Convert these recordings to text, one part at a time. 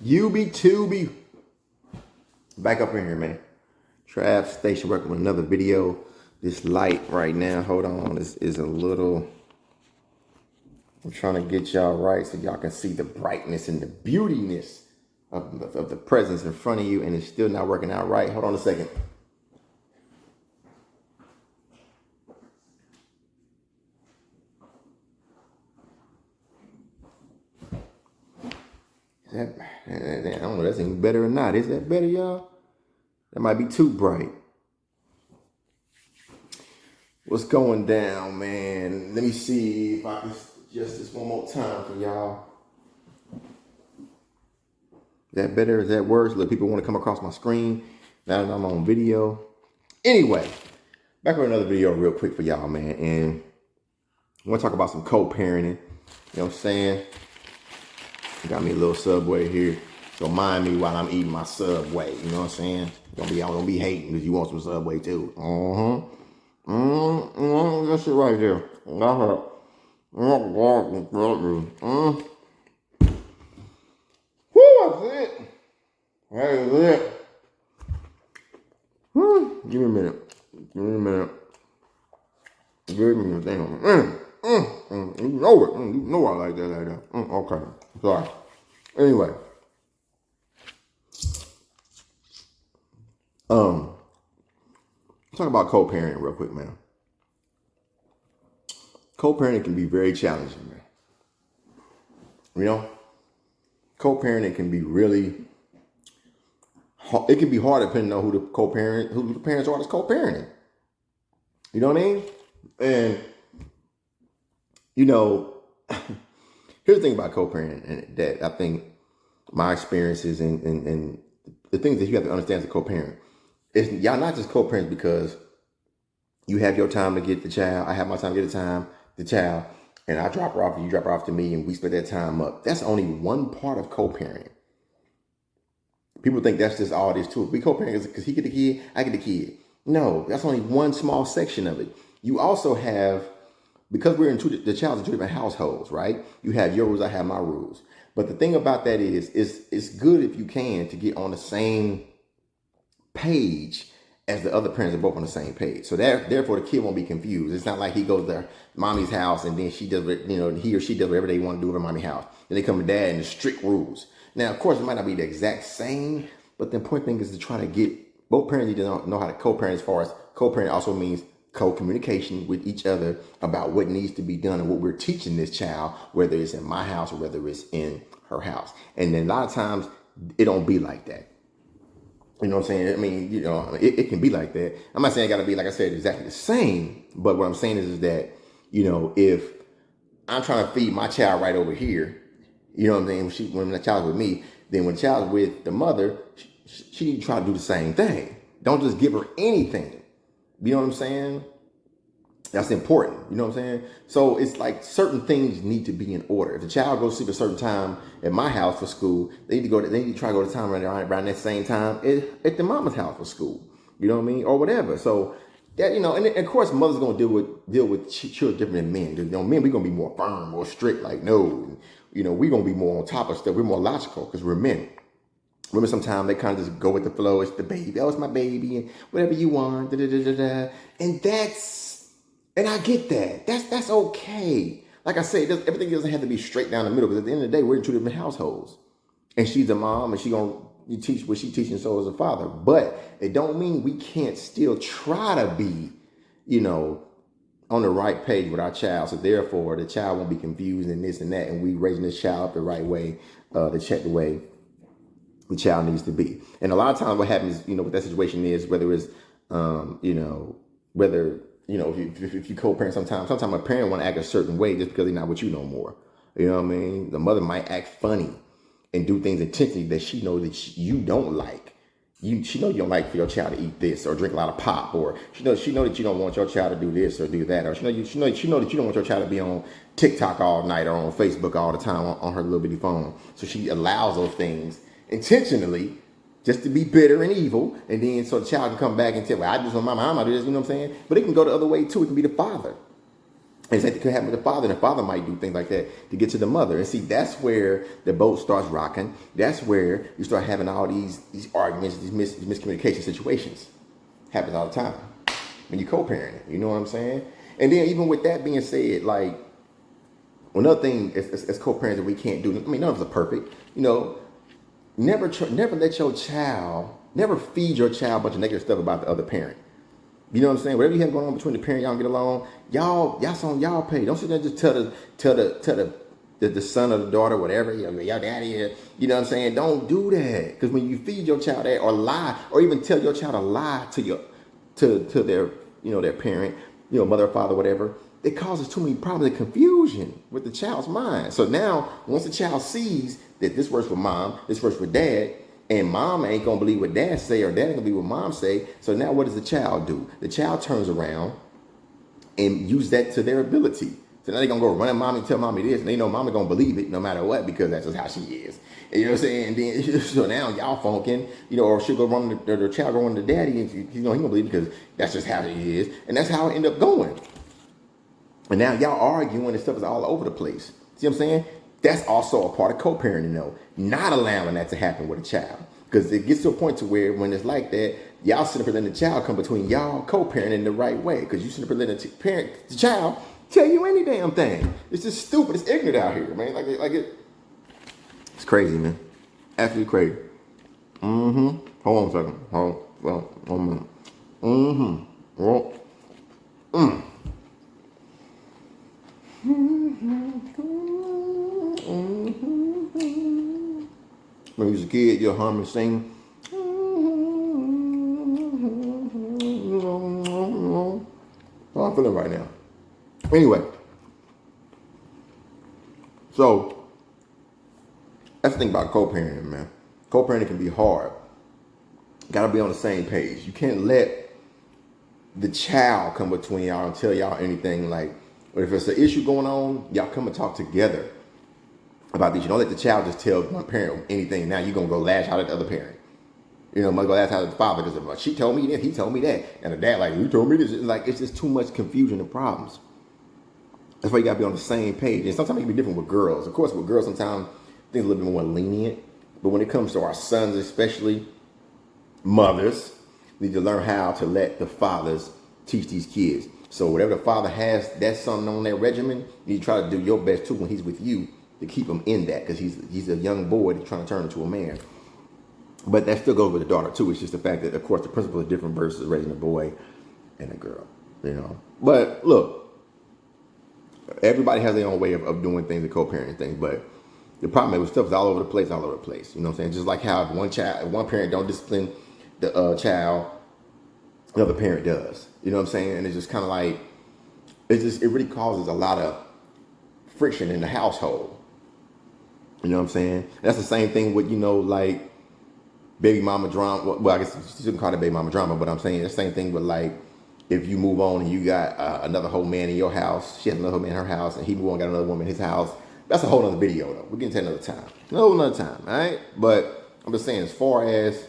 UB2B. Back up in here, man. Trav Station working with another video. This light right now, hold on, this is a little, I'm trying to get y'all right so y'all can see the brightness and the beautiness of the presence in front of you, and it's still not working out right. Hold on a second. I don't know, that's even better or not. Is that better, y'all? That might be too bright. What's going down, man? Let me see if I can adjust this one more time for y'all. Is that better? Is that worse? Let people want to come across my screen now that I'm on video. Anyway, back with another video real quick for y'all, man. And I want to talk about some co-parenting. You know what I'm saying? Got me a little Subway here. So mind me while I'm eating my Subway. You know what I'm saying? I'm gonna be hating because you want some Subway too. That shit right there. Woo, that's it. That is it. Give me a minute. Give me a minute. Give me a thing. You know it. You know I like that like that. Okay. Sorry. Anyway. Talk about co-parenting real quick, man. Co-parenting can be very challenging, man. You know, co-parenting can be really, it can be hard depending on who the parents are that's co-parenting. You know what I mean? And, you know, here's the thing about co-parenting, and that I think my experiences and the things that you have to understand as a co-parent is y'all not just co-parents because you have your time to get the child, I have my time to get the child, and I drop her off and you drop her off to me and we split that time up. That's only one part of co-parenting. People think that's just all it is to it. We co-parent because he get the kid, I get the kid. No, that's only one small section of it. You also have, because we're in the child's in two different households, right? You have your rules, I have my rules. But the thing about that is it's good if you can to get on the same page as the other parents are both on the same page. So therefore the kid won't be confused. It's not like he goes to mommy's house and then she does, he or she does whatever they want to do over mommy's house. Then they come to dad and the strict rules. Now, of course, it might not be the exact same, but the important thing is to try to get both parents need to know how to co-parent. As far as co-parent also means co-communication with each other about what needs to be done and what we're teaching this child, whether it's in my house or whether it's in her house. And then a lot of times it don't be like that. You know what I'm saying? I mean, it can be like that. I'm not saying it got to be, like I said, exactly the same. But what I'm saying is that, if I'm trying to feed my child right over here, you know what I'm saying? When the child's with me, then when the child's with the mother, she need to try to do the same thing. Don't just give her anything. You know what I'm saying? That's important. You know what I'm saying? So it's like certain things need to be in order. If the child goes to sleep a certain time at my house for school, they need to try to go to time around that same time at the mama's house for school. You know what I mean? Or whatever. So that, and of course mothers gonna deal with children different than men. Because men, we're gonna be more firm, more strict, like no. We're gonna be more on top of stuff. We're more logical because we're men. Women sometimes they kind of just go with the flow. It's the baby. Oh, it's my baby, and whatever you want. And I get that. That's okay. Like I say, everything doesn't have to be straight down the middle. Because at the end of the day, we're in two different households. And she's a mom, and she gonna teach what she teaching, so is a father. But it don't mean we can't still try to be, on the right page with our child. So therefore, the child won't be confused and this and that. And we raising this child up the right way, to check the way the child needs to be. And a lot of times, what happens, with that situation is whether it's, if you co-parent sometimes a parent want to act a certain way just because they're not with you no more. You know what I mean? The mother might act funny and do things intentionally that she knows that you don't like. She know you don't like for your child to eat this or drink a lot of pop, or she know that you don't want your child to do this or do that, or she know that you don't want your child to be on TikTok all night or on Facebook all the time on her little bitty phone. So she allows those things intentionally just to be bitter and evil, and then so the child can come back and tell, well, I just want my mom to do this, you know what I'm saying? But it can go the other way too. It can be the father. And same thing could happen with the father, and the father might do things like that to get to the mother. And see, that's where the boat starts rocking. That's where you start having all these arguments, these miscommunication situations. Happens all the time when you co-parenting. You know what I'm saying? And then even with that being said, like another thing as co-parents that we can't do. I mean, none of us are perfect. You know, never let your child, never feed your child a bunch of negative stuff about the other parent. You know what I'm saying? Whatever you have going on between the parent, y'all get along. Y'all's on y'all pay. Don't sit there and just tell the son or the daughter, whatever, y'all daddy. You know what I'm saying? Don't do that. Because when you feed your child that or lie, or even tell your child a lie to their their parent, mother or father, whatever, it causes too many problems and confusion with the child's mind. So now, once the child sees that this works for mom, this works for dad, and mom ain't gonna believe what dad say, or dad ain't gonna believe what mom say. So now what does the child do? The child turns around and use that to their ability. So now they're gonna go run at mommy and tell mommy this, and they know mommy gonna believe it no matter what, because that's just how she is. And you know what I'm saying? And then so now y'all funking, or she'll go run the child go run to daddy, and he gonna believe it because that's just how he is, and that's how it end up going. And now y'all arguing and stuff is all over the place. See what I'm saying? That's also a part of co-parenting, though. Not allowing that to happen with a child. Because it gets to a point to where when it's like that, y'all sit up and letting the child come between y'all co-parenting the right way. Because you sit up and letting the child tell you any damn thing. It's just stupid. It's ignorant out here, man. It's crazy, man. Absolutely crazy. Hold on a second. Hold on a minute. Well, when you was a kid, you'll hum and sing. How I'm feeling right now. Anyway, so that's the thing about co-parenting, man. Co-parenting can be hard. Gotta be on the same page. You can't let the child come between y'all and tell y'all anything like, but if it's an issue going on, y'all come and talk together about this. You don't let the child just tell one parent anything. Now you're going to go lash out at the other parent. Mother go lash out at the father because she told me this, he told me that. And the dad like, you told me this. It's just too much confusion and problems. That's why you got to be on the same page. And sometimes it can be different with girls. Of course, with girls, sometimes things are a little bit more lenient. But when it comes to our sons, especially mothers, need to learn how to let the fathers teach these kids. So whatever the father has that son on that regimen, you try to do your best too when he's with you to keep him in that, because he's a young boy that's trying to turn into a man. But that still goes with the daughter too. It's just the fact that, of course, the principle is different versus raising a boy and a girl. But look, everybody has their own way of doing things and co-parenting things. But the problem is stuff is all over the place. You know what I'm saying? Just like how if one parent don't discipline the child, the other parent does. You know what I'm saying? And it's just kind of like, it really causes a lot of friction in the household. You know what I'm saying? And that's the same thing with, like baby mama drama. Well, I guess you shouldn't call it baby mama drama, but I'm saying the same thing with like, if you move on and you got another whole man in your house, she has another whole man in her house, and he move on and got another woman in his house. That's a whole other video though. We're getting to another time. Another time, all right? But I'm just saying, as far as,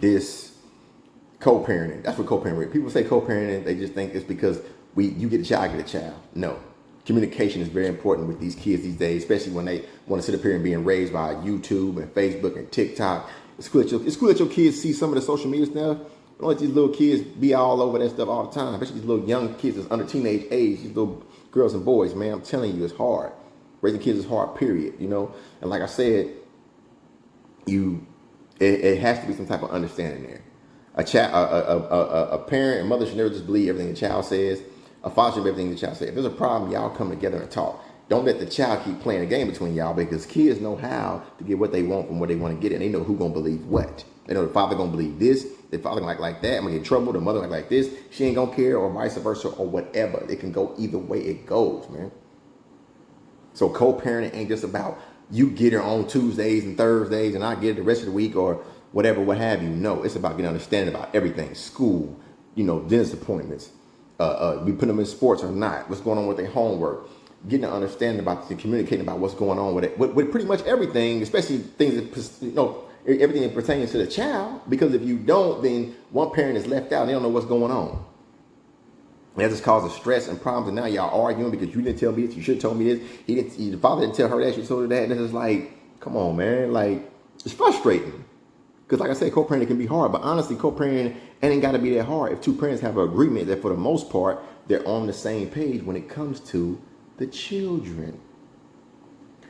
this co-parenting. That's what co-parenting. People say co-parenting, they just think it's because you get a child, I get a child. No. Communication is very important with these kids these days, especially when they want to sit up here and being raised by YouTube and Facebook and TikTok. It's cool that your kids see some of the social media stuff. Don't let these little kids be all over that stuff all the time, especially these little young kids that's under teenage age, these little girls and boys, man. I'm telling you, it's hard. Raising kids is hard, period, And like I said, it has to be some type of understanding there. A parent and mother should never just believe everything the child says. A father should believe everything the child says. If there's a problem, y'all come together and talk. Don't let the child keep playing a game between y'all, because kids know how to get what they want from where they want to get it. And they know who's gonna believe what. They know the father gonna believe this, the father gonna like that, I'm gonna get in trouble, the mother gonna like this, she ain't gonna care, or vice versa, or whatever. It can go either way it goes, man. So co-parenting ain't just about you get her on Tuesdays and Thursdays and I get it the rest of the week or whatever, what have you. No, it's about getting understanding about everything. School, dentist appointments, we put them in sports or not, what's going on with their homework, getting an understanding about and communicating about what's going on with it, with pretty much everything, especially things that, everything that pertains to the child. Because if you don't, then one parent is left out and they don't know what's going on. And that just causes stress and problems. And now y'all arguing because you didn't tell me this. You should have told me this. The father didn't tell her that. She told her that. And it's just like, come on, man. Like, it's frustrating. Because like I said, co-parenting can be hard. But honestly, co-parenting ain't got to be that hard. If two parents have an agreement that for the most part, they're on the same page when it comes to the children.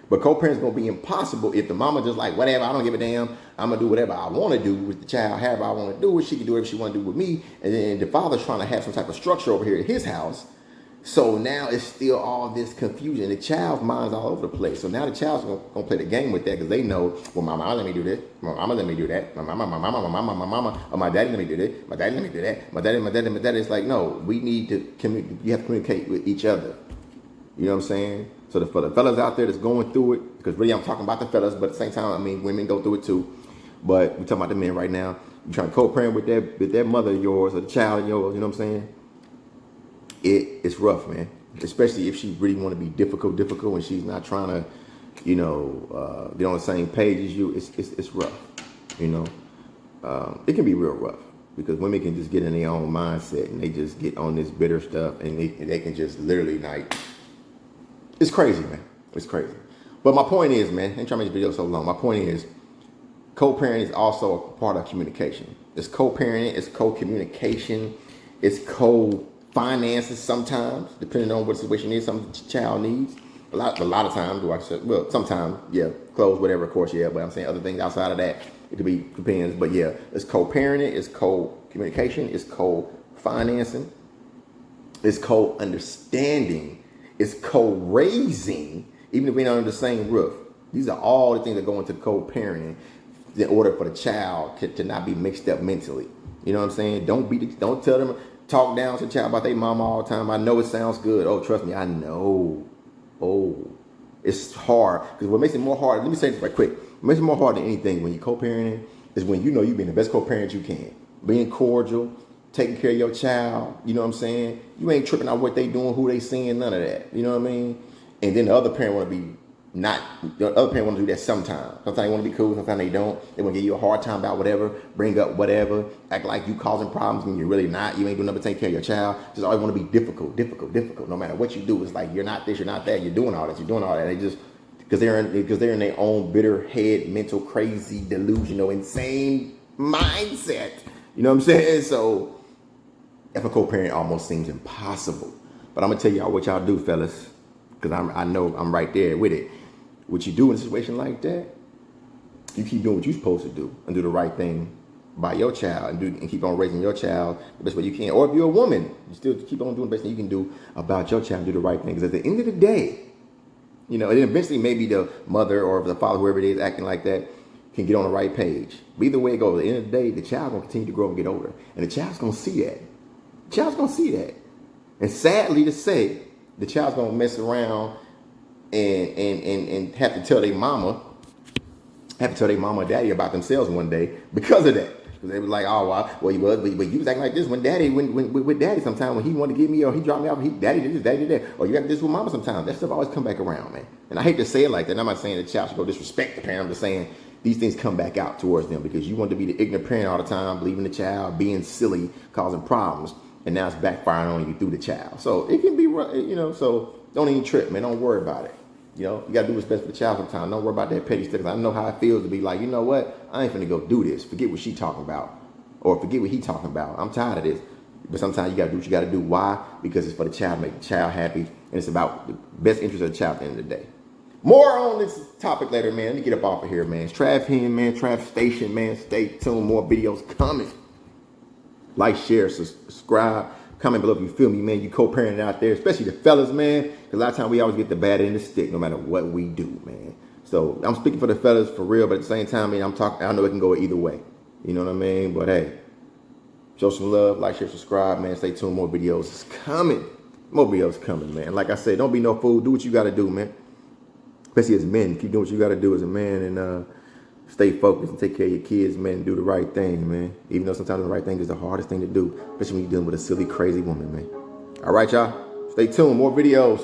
But co-parenting is going to be impossible if the mama just like, whatever, I don't give a damn. I'm going to do whatever I want to do with the child, however I want to do it. She can do whatever she want to do with me. And then the father's trying to have some type of structure over here at his house. So now it's still all this confusion. The child's mind's all over the place. So now the child's going to play the game with that because they know, well, my mama let me do this. My mama let me do that. My mama, or my daddy let me do this. My daddy let me do that. My daddy. It's like, no, we need to you have to communicate with each other. You know what I'm saying? So for the fellas out there that's going through it, because really I'm talking about the fellas, but at the same time, I mean, women go through it too. But we're talking about the men right now. You're trying to co-parent with that mother of yours or the child of yours, you know what I'm saying? It's rough, man. Especially if she really want to be difficult and she's not trying to, get on the same page as you. It's rough, you know. It can be real rough because women can just get in their own mindset and they just get on this bitter stuff and they can just literally like, it's crazy, man. It's crazy. But my point is, man, I ain't trying to make this video so long. My point is, co-parenting is also a part of communication. It's co-parenting, it's co-communication, it's co-finances sometimes, depending on what the situation is, something the child needs. A lot of times, sometimes, yeah, clothes, whatever, of course, yeah, but I'm saying other things outside of that, it could be, depends. But yeah, it's co-parenting, it's co-communication, it's co-financing, it's co-understanding, it's co-raising, even if we're not under the same roof. These are all the things that go into co-parenting in order for the child to not be mixed up mentally. You know what I'm saying? Don't tell them, talk down to the child about their mama all the time. I know it sounds good. Oh, trust me, I know. Oh, it's hard. Because what makes it more hard, let me say this right quick. What makes it more hard than anything when you're co-parenting is when you know you're being the best co-parent you can. Being cordial, taking care of your child, you know what I'm saying? You ain't tripping out what they doing, who they seeing, none of that. You know what I mean? And then the other parent want to be the other parent want to do that sometimes. Sometimes they want to be cool, sometimes they don't. They want to give you a hard time about whatever, bring up whatever, act like you causing problems when you're really not. You ain't doing nothing but take care of your child. Just always want to be difficult. No matter what you do, it's like you're not this, you're not that, you're doing all this, you're doing all that. They just because they're in their own bitter head, mental, crazy, delusional, insane mindset. You know what I'm saying? So if a co-parent almost seems impossible. But I'm gonna tell y'all what y'all do, fellas, because I know I'm right there with it. What you do in a situation like that, you keep doing what you're supposed to do and do the right thing by your child and keep on raising your child the best way you can. Or if you're a woman, you still keep on doing the best thing you can do about your child and do the right thing. Because at the end of the day, and then eventually maybe the mother or the father, whoever it is, acting like that, can get on the right page. But either way it goes, at the end of the day, the child's going to continue to grow and get older. And the child's going to see that. The child's going to see that. And sadly to say, the child's going to mess around and have to tell their mama and daddy about themselves one day because of that. Because they was like, oh, well, he was, but you was acting like this with daddy sometime when he wanted to get me or he dropped me off, daddy did this, daddy did that. Or you act this with mama sometimes. That stuff always come back around, man. And I hate to say it like that. I'm not saying the child should go disrespect the parent. I'm just saying these things come back out towards them because you want to be the ignorant parent all the time, believing the child, being silly, causing problems. And now it's backfiring on you through the child. So it can be, so don't even trip, man. Don't worry about it. You got to do what's best for the child sometimes. Don't worry about that petty stuff. I know how it feels to be like, you know what? I ain't finna go do this. Forget what she talking about. Or forget what he talking about. I'm tired of this. But sometimes you got to do what you got to do. Why? Because it's for the child, make the child happy. And it's about the best interest of the child at the end of the day. More on this topic later, man. Let me get up off of here, man. It's Trav Hen, man. Trav Station, man. Stay tuned. More videos coming. Like, share, subscribe. Comment below if you feel me, man. You co-parenting out there, especially the fellas, man. Because a lot of times we always get the bad end of the stick no matter what we do, man. So I'm speaking for the fellas for real, but at the same time, man, I know it can go either way. You know what I mean? But hey, show some love, like, share, subscribe, man. Stay tuned. More videos is coming. More videos coming, man. Like I said, don't be no fool. Do what you got to do, man. Especially as men. Keep doing what you got to do as a man and stay focused and take care of your kids, man, and do the right thing, man. Even though sometimes the right thing is the hardest thing to do, especially when you're dealing with a silly, crazy woman, man. All right, y'all. Stay tuned. More videos.